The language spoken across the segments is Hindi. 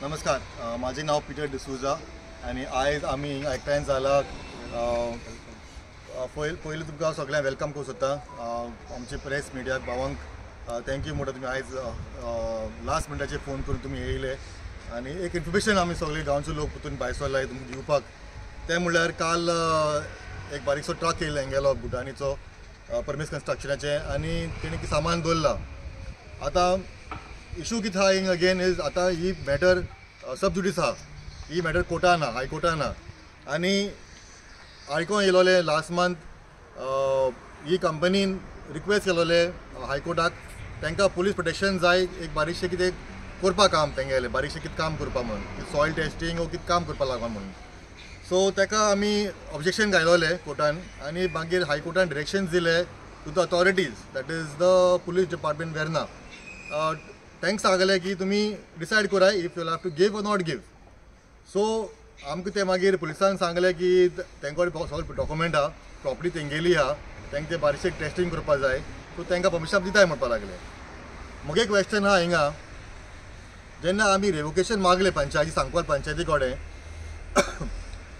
नमस्कार, माझे नाव पीटर डिसूजा आणि आयज आमी एकठांय जाला पयलीं तुमकां सगळ्यांक वेलकम करूं सोदता आमचे प्रेस मिडियाक भावांक थँक्यू म्हणटा तुमी आयज लास्ट मिनटाचेर फोन करून तुमी येयले आनी एक इन्फॉर्मेशन आमी सगळे गांवचे लोक परतून भायर सरलाय तुमकां दिवपाक ते म्हणल्यार काल एक बारीकसो ट्रक येयलो गेलो भुटानीचो परमेश कन्स्ट्रक्शनाचे आनी तेणी सामान दवरला. आतां इशू कितें आहा हिंग अगेन इज आतां ही मॅटर सब जुडीस आहा, ही मॅटर कोर्टान आहा, हायकोर्टान आहा आनी आयकोन येयलोले लास्ट मंथ ही कंपनीन रिक्वेस्ट केलोले हायकोर्टाक तांकां पुलीस प्रोटेक्शन जाय एक बारीकशें कितें करपा काम तेंगेलें बारीकशें कितें काम करपा म्हणून सॉयल टेस्टींग वो कितें काम करपा लागून म्हणून. सो ताका आमी ऑब्जेक्शन घायलोलें कोर्टान आनी मागीर हायकोर्टान डिरेक्शन्स दिले to the authorities that is the police department Verna. तांकां सांगलें की तुमी डिसायड कराय if you have to give or not give. So आमकां ते मागीर पुलिसान सांगलें की तांचे कडेन सगळे डॉक्युमेंट आहा, प्रॉपर्टी तेंगेली आहा, तांकां ते बारीकशें टेस्टींग करपा जाय सो तांकां परमिशन दिताय म्हणपा लागले. म्हगे क्वेश्चन आहा हिंगा जेन्ना आमी रेवोकेशन मागलें पंचायती सांकवाल पंचायती कडेन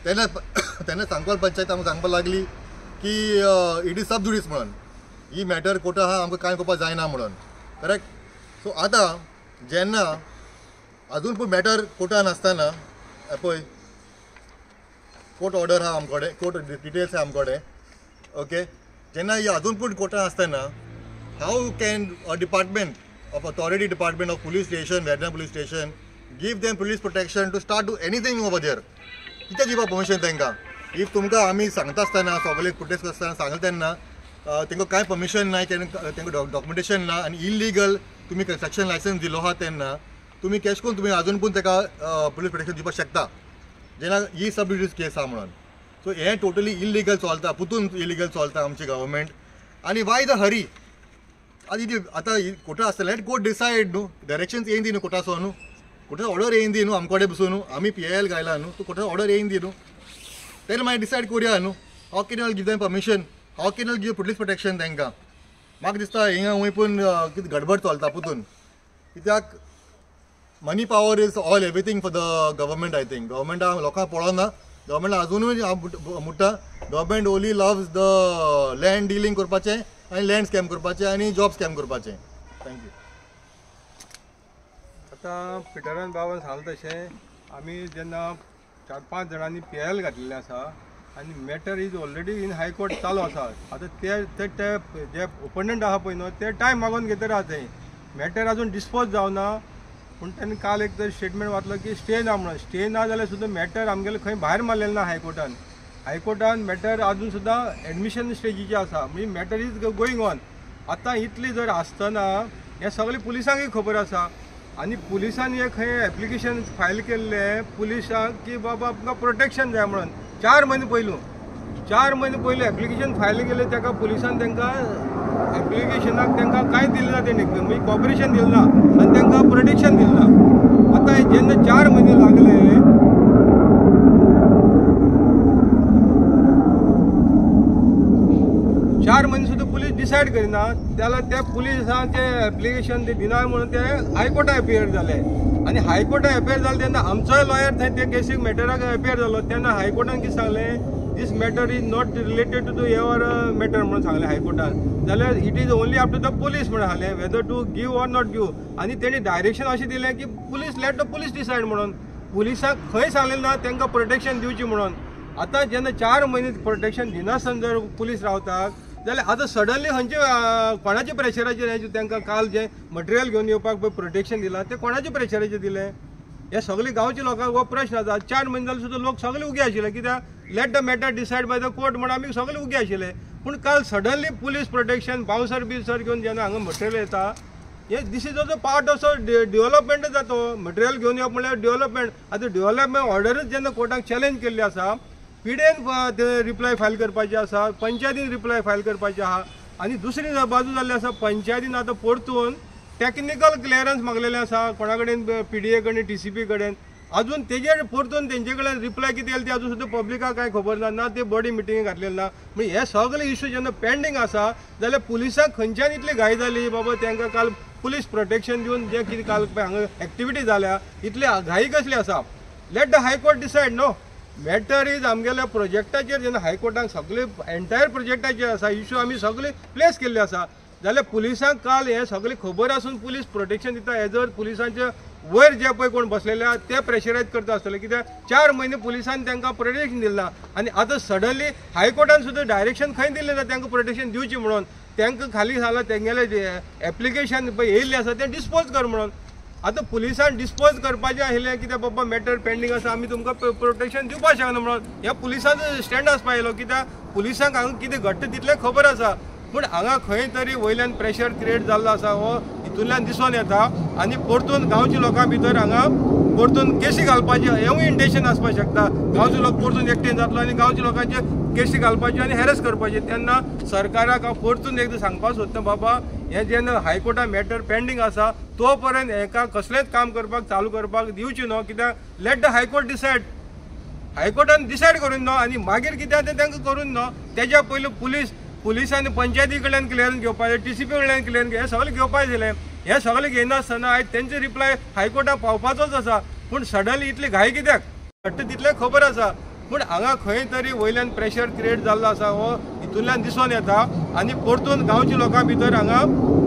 तेन्ना सांकवाल पंचायत आमकां सांगपा लागली की इट इज सब जुडीस म्हणून ही मॅटर कोर्टा आहा आमकां कांय करपा जायना म्हणून. करेक्ट. सो आतां जेन्ना अजून पूण मॅटर कोर्टान आसतना पळय कोर्ट ऑर्डर आहा आमचे कडेन, कोर्ट डिटेल्स आहा आमचे कडेन. ओके. जेन्ना ही अजून पूण कोर्टान आसतना how can a department of authority department of police station वेर्ना police station give them police protection to start do anything over there. कितें दिवपा परमिशन तांकां? इफ तुमकां आमी सांगता आसतना सगळे प्रोटेस्ट करता सांगले तेन्ना तांकां कांय परमिशन ना, तांकां डॉक्युमेंटेशन ना आनी इलिगल तुम्ही कन्स्ट्रक्शन लायसन्स दिलो आहा तेन्ना तुम्ही कॅश करून तुम्ही अजून पण ताका पुलीस प्रोटेक्शन दिवपाक शकता जेन्ना ही सब जुडीस केस आहा म्हणून. सो हें टोटली इलिगल चलता, पुतून इलिगल चलता आमची गव्हर्मेंट. आनी वाय द हरी आतां कोर्टा आसतलें लेट कोर्ट डिसायड न्हू, डायरेक्शन्स येयन दी न्हू कोर्टाचो न्हू, कोर्टाचो ऑर्डर येयन दी न्हू आमचे कडेन बसून न्हू, आमी PIL घायला न्हू, तूं कोर्टाचो ऑर्डर येयन दी न्हू, तेन्ना मागीर डिसायड करुया न्हू how can you'll give them permission, how can you'll give police protection तांकां. म्हाका दिसता हिंगा हूंय पूण कितें गडबड चलता पुतून. कित्याक money power is all everything for the government. I think गव्हर्मेंटा लोकांक पळोवना, गव्हर्मेंटा अजुनूय म्हणटा government only loves the land dealing करपाचें आनी लँड स्कॅम करपाचें आनी जॉब स्कॅम करपाचें. थँक्यू. आतां पिटरान बाबान सांगलें तशें आमी जेन्ना 4-5 जाणांनी PIL घातलेलें आसा आनी matter is already in high court चालू आसा. आतां ते जे ओपोनंट आहा पळय न्हू ते टायम मागून घेतले आहा थंय. मॅटर अजून डिस्पोज जावना पूण तेणी काल एक तर स्टेटमेंट वाचलो की स्टे ना म्हणून. स्टे ना जाल्यार सुद्दां मॅटर आमगेले खंय भायर मारलेलें ना हायकोर्टान. हायकोर्टान मॅटर अजून सुद्दां एडमिशन स्टेजीचे आसा म्हणजे मॅटर इज गोईंग ऑन. आतां इतली जर आसतना हें सगळें पुलिसांकय खबर आसा आनी पुलिसान हे खंय एप्लिकेशन फायल केल्लें पुलिसांक की बाबा आमकां प्रोटेक्शन जाय म्हणून 4 म्हयने पयलू एप्लिकेशन फायल केलें ताका पुलिसान तांकां एप्लिकेशनाक तांकां कांय दिलें ना, तेणी म्हणजे कॉपरेशन दिलें ना आनी तांकां प्रोटेक्शन दिलें ना. आतां जेन्ना 4 म्हयने लागले 4 म्हयने सुद्दां पुलीस डिसायड करिना जाल्यार त्या पुलिसांचे एप्लिकेशन ते दिना म्हणून ते हायकोर्टाक एपियर जाले आनी हायकोर्टाक एपियर जाले तेन्ना आमचोय लॉयर थंय ते केसीक मॅटराक एपियर जालो तेन्ना हायकोर्टान कितें सांगलें this matter is not related to your matter म्हणून सांगलें हायकोर्टान. जाल्यार it is only up to the police म्हणून सांगलें whether to give or not give आनी तेणी डायरेक्शन अशें दिलें की police let the police decide म्हणून. पुलिसांक खंय सांगलें ना तांकां प्रोटेक्शन दिवची म्हणून. आतां जेन्ना 4 म्हयने प्रोटेक्शन दिनासतना जर पुलीस रावतात जाल्यार आतां सडनली खंयचे कोणाच्या प्रेशराचेर तांकां काल जे मटेरियल घेवन येवपाक पळय प्रोटेक्शन दिलां तें कोणाच्या प्रेशराचेर दिलें हे सगळे गांवच्या लोकांक हो प्रश्न आसा. 4 म्हयने जाले सुद्दां लोक सगळे उगे आशिल्ले कित्याक let the matter decide by the court म्हणून आमी सगळे उगे आशिल्ले. पूण काल सडनली पुलीस प्रोटेक्शन बाउन्सर बिवसर घेवन जेन्ना हांगा मटेरियल येता हे this is also part of development जातो. मटेरियल घेवन येवप म्हळ्यार डेव्हलपमेंट. आतां डेव्हलपमेंट ऑर्डरच जेन्ना कोर्टाक चॅलेंज केल्ली आसा पिडेन रिप्लाय फायल करपाचे आसा, पंचायतीन रिप्लाय फायल करपाचे आहा आणि दुसरी बाजू जाल्ली आसा पंचायतीन आतां परतून टेक्निकल क्लियरन्स मागलेले आसा कोणा कडेन PDA कडेन TCP कडेन अजून तेजेर परतून तेंचे कडेन रिप्लाय कितें येयला ते अजून सुद्दां पब्लिकाक कांय खबर ना ते बॉडी मिटिंगेक घातलेले ना म्हणजे हे सगळे इश्यू जेन्ना पेंडींग आसा जाल्यार पुलिसांक खंयच्यान इतली घाई जाली बाबा तांकां काल पुलीस प्रोटेक्शन दिवन जे कितें काल हांगा एक्टिविटी जाल्या इतली घाई कसली आसा. Let the high court decide no matter is आमगेल्या प्रोजेक्टाचेर जेन्ना हायकोर्टान सगळे एंटायर प्रोजेक्टाचेर आसा इश्यू आमी सगळे प्लेस केल्ले आसा जाल्यार पुलिसांक काल हे सगळे खबर आसून पुलीस प्रोटेक्शन दिता हे जर पुलिसांचे वयर जे पळय कोण बसलेले आहात ते प्रेशरायज करता आसतले कित्याक 4 म्हयने पुलिसांनी तांकां प्रोटेक्शन दिलें ना आनी आतां सडनली हायकोर्टान सुद्दां डायरेक्शन खंय दिलें ना तांकां प्रोटेक्शन दिवचें म्हणून तांकां खाली जालां तेंगेलें एप्लिकेशन पळय येयल्लें आसा तें डिस्पोज कर म्हणून. आतां पुलिसान डिस्पोज करपाचें आशिल्लें कित्याक बाबा मॅटर पेंडींग आसा आमी तुमकां प्रोटेक्शन दिवपाक शकना म्हणून ह्या पुलिसांचो स्टँड आसपा येयलो कित्याक पुलिसांक हांगा कितें घडटा तितलें खबर आसा पूण हांगा खंय तरी वयल्यान प्रेशर क्रिएट जाल्लो आसा हो हितूंतल्यान दिसून येता आनी परतून गांवच्या लोकां भितर हांगा परतून केसी घालपाचें हेंवूय इंटेंशन आसपाक शकता. गांवचे लोक परतून एकठांय जातलो आनी गांवच्या लोकांचे केसी घालपाचे आनी हॅरेस करपाचे तेन्ना सरकाराक हांव परतून एकदां सांगपाक सोदता बाबा हें जेन्ना हायकोर्टान मॅटर पेंडींग आसा तो पर्यंत हेका कसलेंच काम करपाक चालू करपाक दिवचें न्हू कित्याक लेट द हायकोर्ट डिसायड. हायकोर्टान डिसायड करून न्हू आनी मागीर कित्याक तें तांकां करून न्हू तेज्या पयलीं पुलिसांनी पंचायती कडल्यान क्लियरन्स घेवपाचें TCP कडल्यान क्लियरन्स हे सगळें घेवपाक दिलें हे सगळें घेयनासतना आयज तेंचे रिप्लाय हायकोर्टाक पावपाचोच आसा पूण सडनली इतली घाई कित्याक घडटा तितलें खबर आसा पूण हांगा खंय तरी वयल्यान प्रेशर क्रिएट जाल्लो आसा हो हितूंतल्यान दिसून येता आनी परतून गांवच्या लोकां भितर हांगा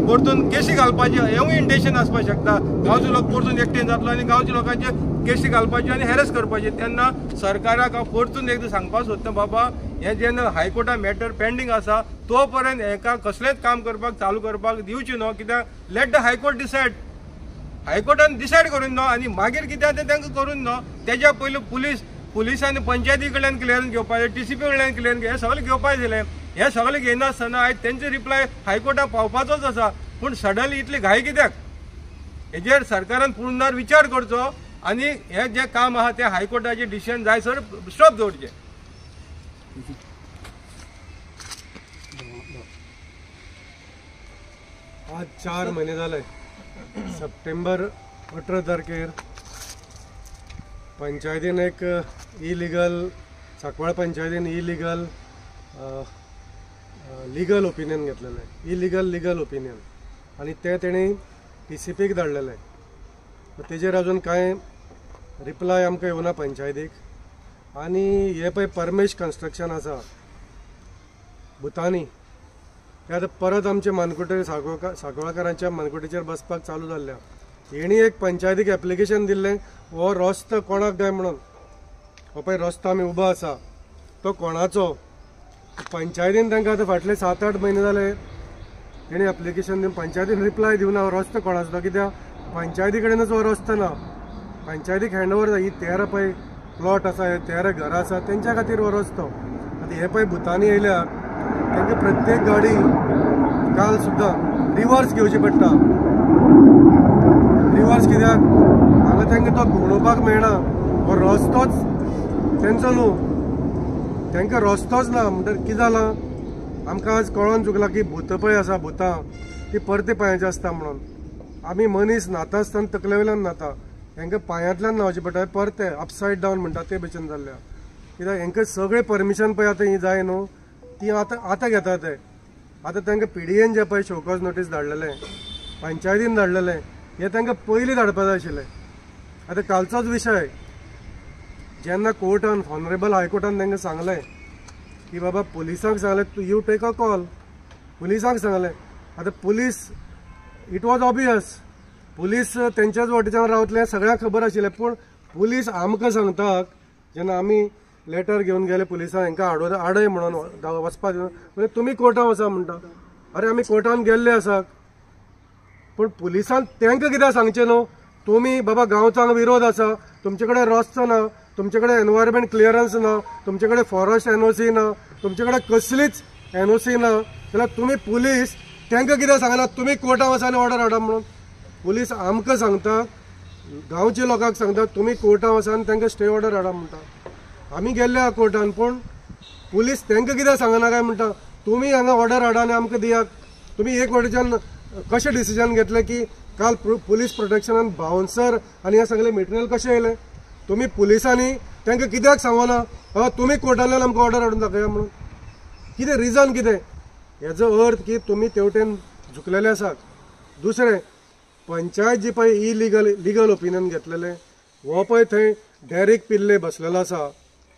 परतून केसी घालपाचें हेंवूय इंटेंशन आसपाक शकता. गांवचे लोक परतून एकठांय जातलो आनी गांवच्या लोकांचे केसी घालपाचे आनी हॅरेस करपाचे तेन्ना सरकाराक हांव परतून एकदां सांगपाक सोदता बाबा हें जेन्ना हायकोर्टान मॅटर पेंडींग आसा तो पर्यंत हेका कसलेंच काम करपाक चालू करपाक दिवचें न्हू कित्याक लेट द हायकोर्ट डिसायड. हायकोर्टान डिसायड करून न्हू आनी मागीर कित्याक तें तांकां करून न्हू तेज्या पयलीं पुलिसांनी पंचायती कडल्यान क्लियरन्स घेवपाचें TCP कडल्यान क्लियरन्स हे सगळें घेवपाक दिलें हे सगळें घेयनासतना आयज तेंचे रिप्लाय हायकोर्टाक पावपाचोच आसा पूण सडनली इतली घाई कित्याक हेजेर सरकारान पुर्णार विचार करचो आनी हें जें काम आहा तें हायकोर्टाचें डिसिजन जायसर स्टॉप दवरचें. आज 4 महिने जाले सप्टेंबर 18 तारखेर पंचायतीन एक इलिगल सांकवाळ पंचायतीन इलिगल लिगल ओपिनियन घेतलेलें लीगल ओपिनियन आनी तें तेणी TCPक धाडलेलें. तेजेर अजून कांय रिप्लाय आमकां येवना पंचायतीक आनी हे पळय परमेश कन्स्ट्रक्शन आसा भुतानी ते आतां परत आमचे मानकुटे सांकवाळकारांच्या मानकुटेचेर बसपाक चालू जाल्ल्या. हेणी एक पंचायतीक एप्लिकेशन दिल्लें हो रस्तो कोणाक जाय म्हणून हो पळय रस्तो आमी उबो आसा तो कोणाचो पंचायतीन तांकां आतां फाटले 7-8 म्हयने जाले तेणी एप्लिकेशन दिवन पंचायतीन रिप्लाय दिवना हो रस्तो कोणाचो कित्याक पंचायती कडेनच हो रस्तो ना पंचायतीक हँडओवर जाय. ही 13 पळय प्लॉट आसा हे 13 घरां आसा तेंच्या खातीर हो रस्तो. आतां हे पळय भुतानी येयल्या तांकां प्रत्येक गाडी काल सुद्दां रिवर्स घेवची पडटा. रिवर्स कित्याक हांगा तांकां तो घुंवडोवपाक मेळना हो रस्तोच तेंचो न्हू तांकां रस्तोच ना म्हणटकीर कितें जालां आमकां आज कळोन चुकलां की भुतां पळय आसा भुतां ती परते पांयाची आसता म्हणून आमी मनीस न्हाता आसतना तकले वयल्यान न्हाता हांकां पांयांतल्यान न्हांवचे पडटा परते अपसायड डावन म्हणटा ते भशेन जाल्ल्या कित्याक हांकां सगळें परमिशन पळय आतां ही जाय न्हू ती आतां घेता ते आतां तांकां PDAन जे पळय शोकॉज नोटीस धाडलेलें पंचायतीन धाडलेलें हें तांकां पयलीं धाडपाक जाय आशिल्लें. आतां कालचोच विशय जेन्ना कोर्टान ऑनरेबल हायकोर्टान तांकां सांगलें की बाबा पुलिसांक सांगलें यू टेक अ कॉल पुलिसांक सांगलें आतां police it was obvious police तेंच्याच वटेच्यान रावतलें सगळ्यांक खबर आशिल्लें पूण पुलीस आमकां सांगतात जेन्ना आमी लेटर घेवन गेले पुलिसांक हांकां आडय म्हणून वचपाक म्हणजे तुमी कोर्टान वचा म्हणटा. अरे आमी कोर्टान गेल्ले आसात पूण पुलिसान तांकां कित्याक सांगचें न्हू तुमी बाबा गांवचांक विरोध आसा तुमचे कडेन रस्तो ना तुमचे कडेन एनवायरमेंट क्लियरन्स ना तुमचे कडेन फॉरेस्ट NOC ना तुमचे कडेन कसलीच NOC ना जाल्यार तुमी पुलीस तांकां कित्याक सांगना तुमी कोर्टान वचा आनी ऑर्डर हाडा म्हणून. पुलीस आमकां सांगता गांवच्या लोकांक सांगता तुमी कोर्टान वचा आनी तांकां स्टे ऑर्डर हाडा म्हणटा. आमी गेल्ले आहा कोर्टान, पूण पुलीस तांकां कित्याक सांगना काय म्हणटा, तुमी हांगा ऑर्डर हाडा आनी आमकां दियात. तुमी एक वटेच्यान कशें डिसिजन घेतलें की काल पुलीस प्रोटेक्शनान बाउन्सर आनी हे सगळे मटेरियल कशें येयले? तुमी पुलिसांनी तांकां कित्याक सांगना तुमी कोर्टांतल्यान आमकां ऑर्डर हाडून दाखया म्हणून? कितें रिजन कितें? हेजो अर्थ की तुमी तेवटेन झुकलेले आसात. दुसरें, पंचायत जी पळय लिगल ओपिनियन घेतलेलें, हो पळय थंय डॅरिक पिल्ले बसलेलो आसा,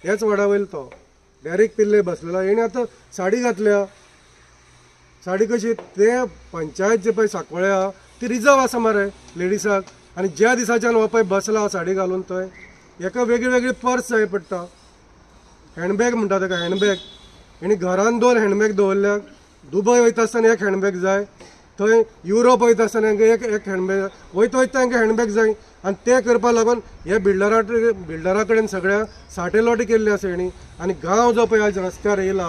हेच वाडा वयलो तो डॅरिक पिल्ले बसलेलो. हेणें आतां साडी घातल्या. साडी कशी? ते पंचायत जे पळय सांकवाळे आहा ती रिजर्व आसा मरे लेडिसाक, आनी ज्या दिसाच्यान हो पळय बसला साडी घालून थंय, एका वेगळी वेगळी पर्स जाय पडटा, हँडबॅग म्हणटा ताका हँडबॅग. हेणी घरान 2 हँडबॅग दवरल्यात. दुबय वयता आसतना एक हँडबॅग जाय, थंय युरोप वयता आसतना एक हँडबॅग वयता तांकां हँडबॅग जाय. आनी ते करपा लागून हे बिल्डरा कडेन सगळ्या साटेलोटी केल्ली आसा हेणी. आनी गांव जो पळय आज रस्त्यार येयला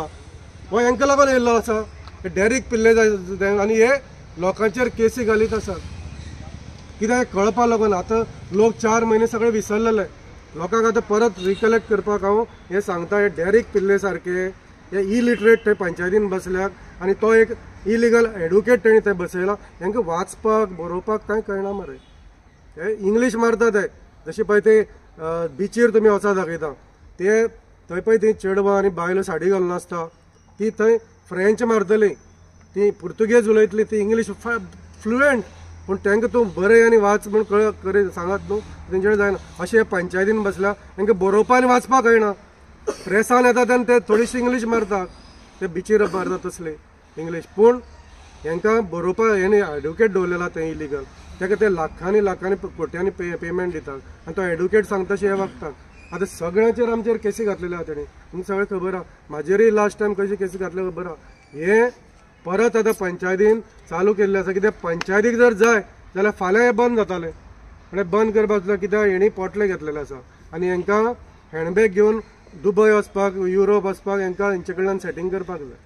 हो हांकां लागून येयल्लो आसा. हे डॅरिक पिल्ले जाय आनी हे लोकांचेर केसी घालीत आसात. कित्याक कळपा लागून आतां लोक 4 म्हयने सगळे विसरलेले. लोकांक आतां परत रिकलेक्ट करपाक हांव हे सांगता, हे डॅरिक पिल्ले सारके हे इलिटरेट थंय पंचायतीन बसल्यात, आनी तो एक इलिगल एडवोकेट तेणी थंय बसयला. हांकां वाचपाक बरोवपाक कांय कळना मरे. हे इंग्लीश मारतात हे, जशें पळय ते बिचीर तुमी वचा दाखयता ते थंय पळय ती चेडवां आनी बायलो साडी घालून आसता, ती थंय फ्रेंच मारतली, ती पुर्तुगेज उलयतली, ती इंग्लीश फ्लुएंट. पूण तांकां तूं बरें आनी वाच म्हूण कळत सांगात न्हू, तेंचे जायना. अशें पंचायतीन बसल्या, तांकां बरोवपा आनी वाचपाक कळना. प्रेसान येतात आनी ते थोडीशी इंग्लीश मारतात, ते बिचीर मारतात तसले इंग्लीश. पूण हांकां बरोवपा हेणी एडवोकेट दवरलेला तें इलिगल, ताका ते लाखांनी कोट्यांनी पेमेंट दितात, आनी तो एडवोकेट सांगता तशें हे वागतात. आतां सगळ्यांचेर आमचेर केसी घातलेली आहा तेणी, तुमकां सगळें खबर आहा. म्हाजेरय लास्ट टायम कशी केसी घातल्या खबर आहा. हे परत आतां पंचायतीन चालू केल्लें आसा. कित्याक पंचायतीक जर जाय जाल्यार फाल्यां हे बंद जातालें, आनी बंद करपाक जाय कित्याक हेणी पोटले घेतलेले आसा. आनी हांकां हँडबॅग घेवन दुबय वचपाक, युरोप वचपाक हांकां हेंचे कडल्यान सेटींग करपाक जाय,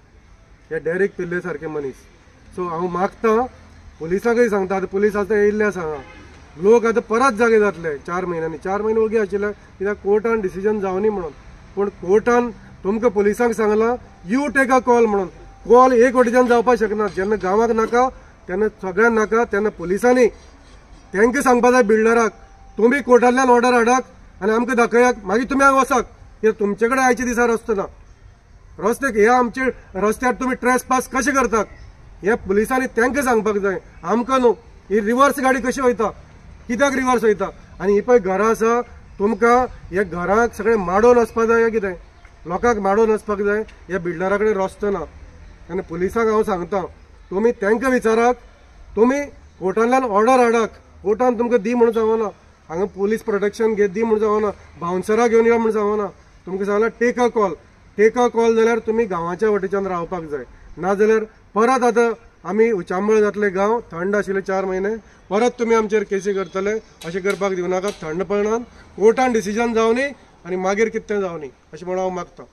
हे डॅरिक पिल्ले सारके मनीस. सो हांव मागतां पुलिसांकय सांगता, आतां पुलीस आतां येयल्ले आसा हांगा, लोक आतां परत जागे जातले 4 म्हयन्यांनी. 4 म्हयने ओगी आशिल्ले कित्याक कोर्टान डिसिजन जावनी म्हणून. पूण कोर्टान तुमकां पुलिसांक सांगलां यू टेक अ कॉल म्हणून. कॉल एक वटेच्यान जावपाक शकना. जेन्ना गांवाक नाका तेन्ना सगळ्यांक नाका तेन्ना पुलिसांनी तांकां सांगपा जाय बिल्डराक, तुमी कोर्टांतल्यान ऑर्डर हाडात आनी आमकां दाखयात, मागीर तुमी हांगा वसात. कित्याक तुमचे कडेन आयचे दिसा रस्तो ना. रस्ते हे आमचे रस्त्यार तुमी ट्रेस पास कशें करतात हे पुलिसांनी तांकां सांगपाक जाय, आमकां न्हू. ही रिवर्स गाडी कशी वयता, कित्याक रिवर्स वयता? आनी ही पळय घरां आसा, तुमकां हे घराक सगळें माडोवन वचपाक जाय कितें? लोकांक माडोवन वचपाक जाय, हे बिल्डरा कडेन रस्तो ना. आनी पुलिसांक हांव सांगता, तुमी तांकां विचारात, तुमी कोर्टांतल्यान ऑर्डर हाडात. कोर्टान तुमकां दी म्हणून सांगना, हांगा पुलीस प्रोटेक्शन घे दी म्हणून सांगना, बाउन्सरां घेवन यो म्हणून सांगना. तुमकां सांगलां take a call. Take a call जाल्यार तुमी गांवाच्या वटेच्यान रावपाक जाय. नाजाल्यार परत आतां आमी उचांबळ जातले, गांव थंड आशिल्ले 4 म्हयने, परत तुमी आमचेर केसी करतले. अशें करपाक दिवनाका. थंडपणान कोर्टान डिसिजन जावनी आनी मागीर कितें जावनी अशें म्हणून हांव मागतां.